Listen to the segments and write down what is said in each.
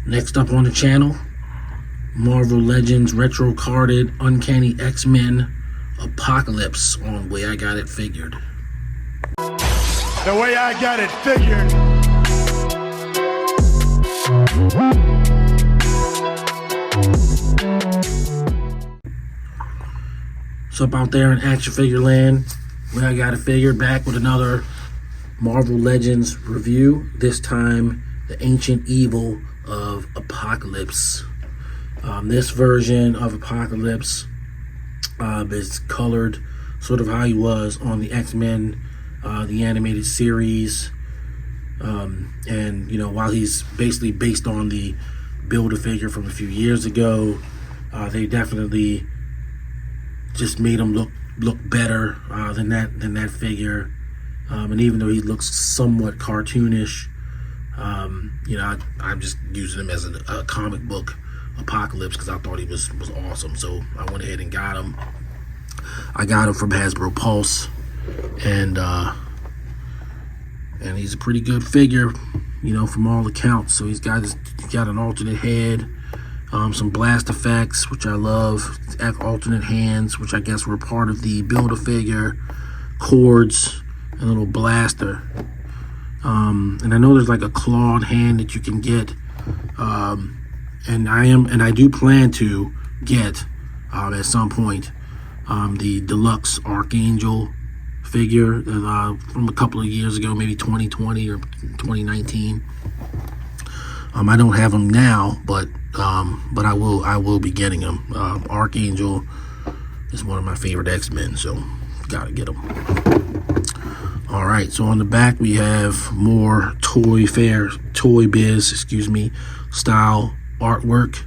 Next up on the channel, Marvel Legends Retro Carded Uncanny X-Men Apocalypse on Way I Got It Figured. The way I got it figured. What's up out there in action figure land? Way I Got It Figured, back with another Marvel Legends review. This time, the Ancient Evil of Apocalypse. This version of Apocalypse is colored sort of how he was on the X-Men, the animated series. And, you know, while he's basically based on the Build-A-Figure from a few years ago, they definitely just made him look better than that figure. And even though he looks somewhat cartoonish, you know, I'm just using him as a comic book Apocalypse because I thought he was awesome. So I went ahead and got him. I got him from Hasbro Pulse, and he's a pretty good figure, you know, from all accounts. So he's got an alternate head, some blast effects, which I love, alternate hands, which I guess were part of the Build-A-Figure, cords, and a little blaster. And I know there's like a clawed hand that you can get, and I do plan to get at some point the deluxe Archangel figure from a couple of years ago, maybe 2020 or 2019. I don't have them now, but I will be getting them. Archangel is one of my favorite X-Men, so gotta get them. All right, so on the back we have more Toy Biz, style artwork,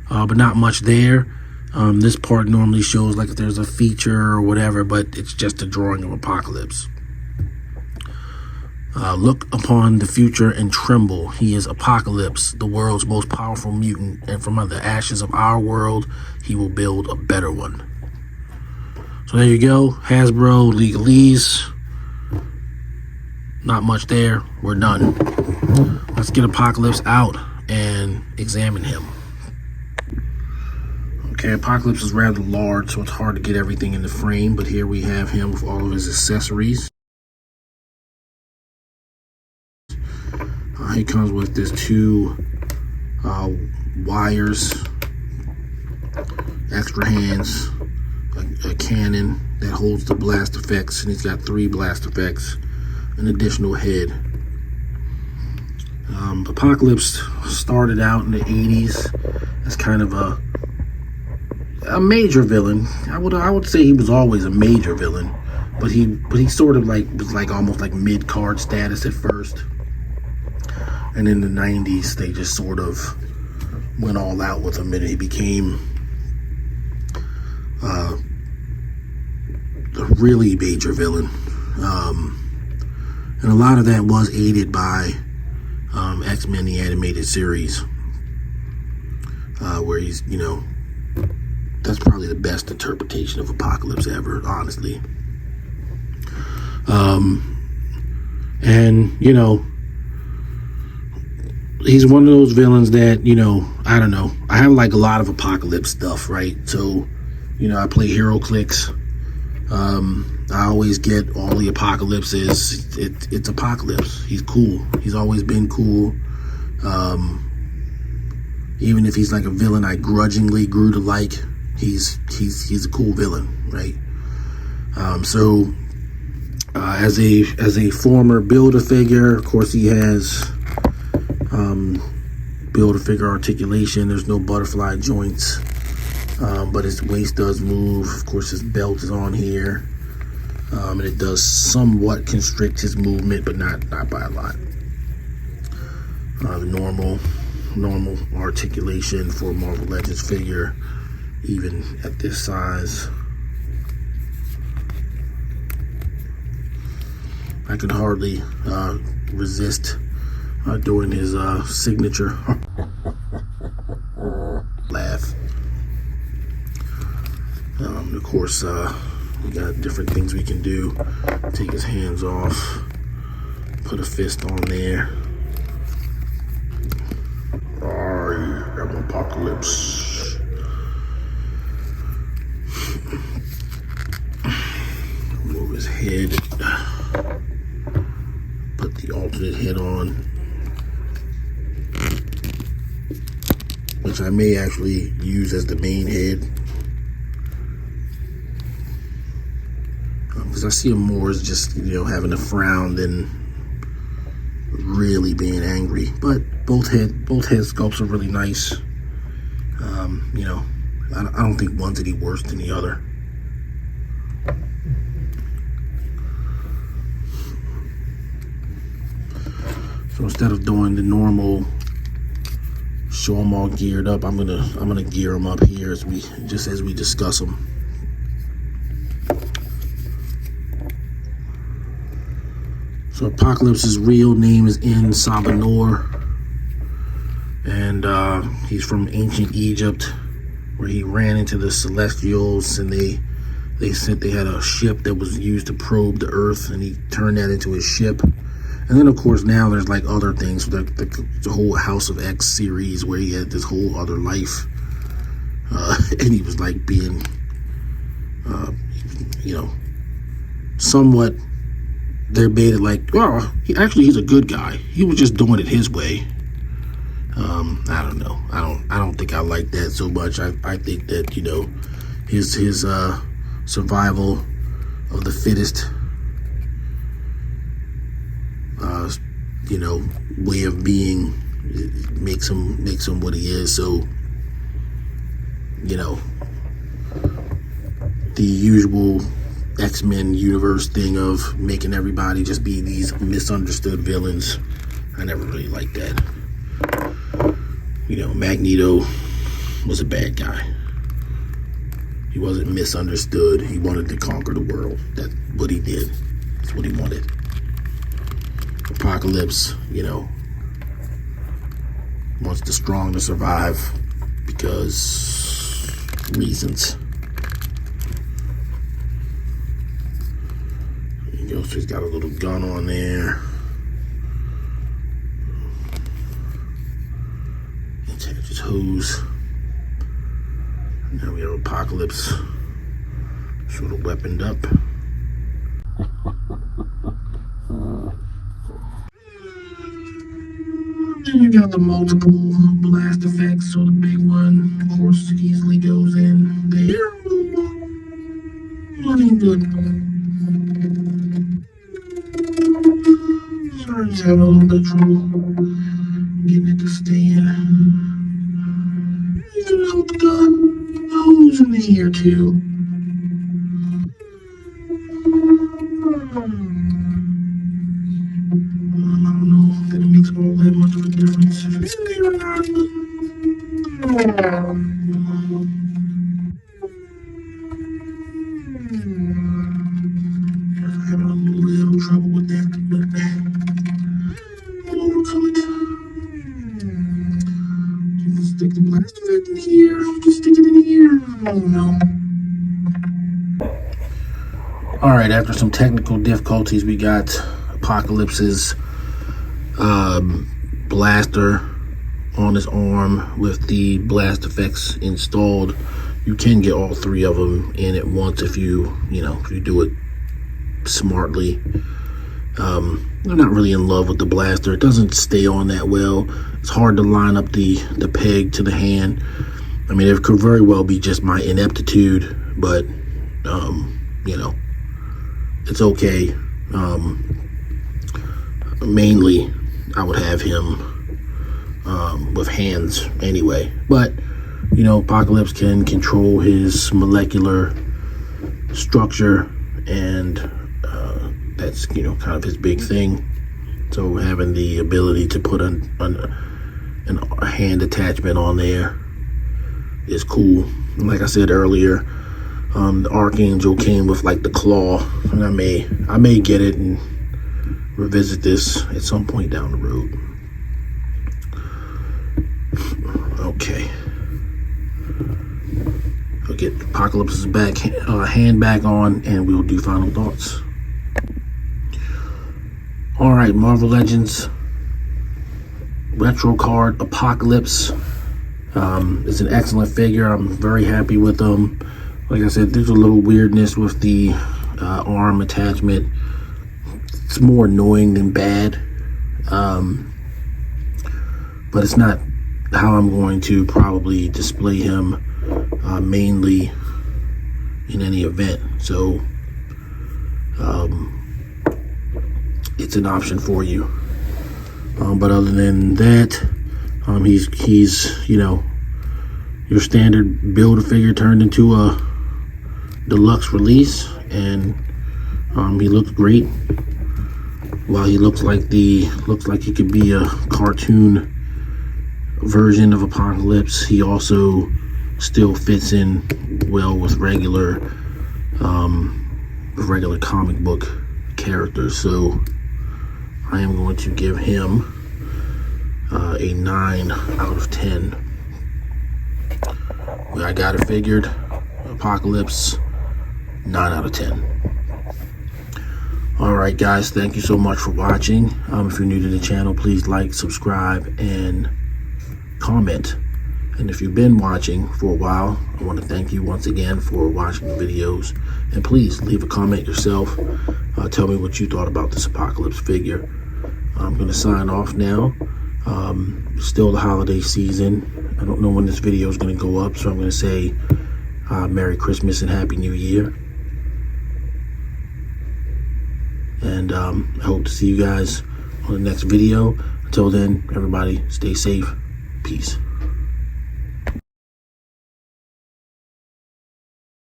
but not much there. This part normally shows like if there's a feature or whatever, but it's just a drawing of Apocalypse. Look upon the future and tremble. He is Apocalypse, the world's most powerful mutant, and from the ashes of our world, he will build a better one. So there you go, Hasbro legalese. Not much there. We're done. Let's get Apocalypse out and examine him. Okay, Apocalypse is rather large, so it's hard to get everything in the frame, but here we have him with all of his accessories. He comes with this two wires, extra hands, a cannon that holds the blast effects, and he's got 3 blast effects, an additional head. Apocalypse started out in the 80s as kind of a major villain. I would say he was always a major villain, but he sort of was almost like mid-card status at first. And in the 90s, they just sort of went all out with him, and he became a really major villain. And a lot of that was aided by X-Men, the animated series, where he's, you know, that's probably the best interpretation of Apocalypse ever, honestly. And, you know, he's one of those villains that, you know, I don't know. I have like a lot of Apocalypse stuff, right? So, you know, I play HeroClix. I always get all the Apocalypses. It's Apocalypse. He's cool. He's always been cool. Even if he's like a villain I grudgingly grew to like, he's a cool villain, right? So as a former Build-A-Figure, of course he has Build-A-Figure articulation. There's no butterfly joints, but his waist does move. Of course his belt is on here, and it does somewhat constrict his movement, but not by a lot. Normal articulation for a Marvel Legends figure, even at this size. I could hardly resist doing his signature laugh. Of course, we got different things we can do. Take his hands off, put a fist on there. Apocalypse. Move his head. Put the alternate head on, which I may actually use as the main head. Because I see him more as just, having a frown than really being angry. But both head sculpts are really nice. I don't think one's any worse than the other. So instead of doing the normal show them all geared up, I'm gonna gear them up here as we discuss them. So Apocalypse's real name is In Sabanor, and he's from ancient Egypt, where he ran into the Celestials, and they had a ship that was used to probe the Earth, and he turned that into his ship. And then of course now there's like other things, like the whole House of X series, where he had this whole other life, and he was like being, somewhat. They're baited like, oh, he's a good guy. He was just doing it his way. I don't know. I don't think I like that so much. I think that his survival of the fittest, way of being makes him what he is. So the usual X-Men universe thing of making everybody just be these misunderstood villains, I never really liked that. Magneto was a bad guy. He wasn't misunderstood. He wanted to conquer the world. That's what he did. That's what he wanted. Apocalypse, wants the strong to survive because reasons. So he's got a little gun on there. Attach his hose. Now we have Apocalypse sort of weaponed up. Then you got the multiple blast effects, so the big one, of course, easily goes in there. Looking good. Sorry, just having a little bit of trouble getting it to stand. You can hook the hose in the ear too. I don't know that it makes all that much of a difference if it's in there or not. I'm having a little trouble with that, but we'll overcome it. You can stick the blast effect in here. You can stick it in here. I don't know. Alright, after some technical difficulties, we got Apocalypse's blaster on his arm with the blast effects installed. You can get all three of them in at once if you do it smartly. I'm not really in love with the blaster. It doesn't stay on that well. It's hard to line up the peg to the hand. I mean, it could very well be just my ineptitude, but it's okay. Mainly I would have him with hands anyway, but Apocalypse can control his molecular structure, and that's kind of his big thing. So having the ability to put a hand attachment on there is cool. And like I said earlier, the Archangel came with like the claw, and I may get it and revisit this at some point down the road. Okay, I'll get Apocalypse's hand back on, and we'll do final thoughts. Alright, Marvel Legends retro card Apocalypse. It's an excellent figure. I'm very happy with him. Like I said, there's a little weirdness with the arm attachment. It's more annoying than bad, but it's not how I'm going to probably display him mainly in any event. So it's an option for you. But other than that, he's you know, your standard Build-A-Figure turned into a deluxe release, and he looks great. While he looks like he could be a cartoon version of Apocalypse, he also still fits in well with regular comic book characters. So I am going to give him a 9 out of 10. I got it figured. Apocalypse, 9 out of 10. Alright guys, thank you so much for watching. If you're new to the channel, please like, subscribe, and comment. And if you've been watching for a while, I want to thank you once again for watching the videos. And please leave a comment yourself. Tell me what you thought about this Apocalypse figure. I'm going to sign off now. Still the holiday season. I don't know when this video is going to go up, so I'm going to say Merry Christmas and Happy New Year. And I hope to see you guys on the next video. Until then, everybody, stay safe. Peace.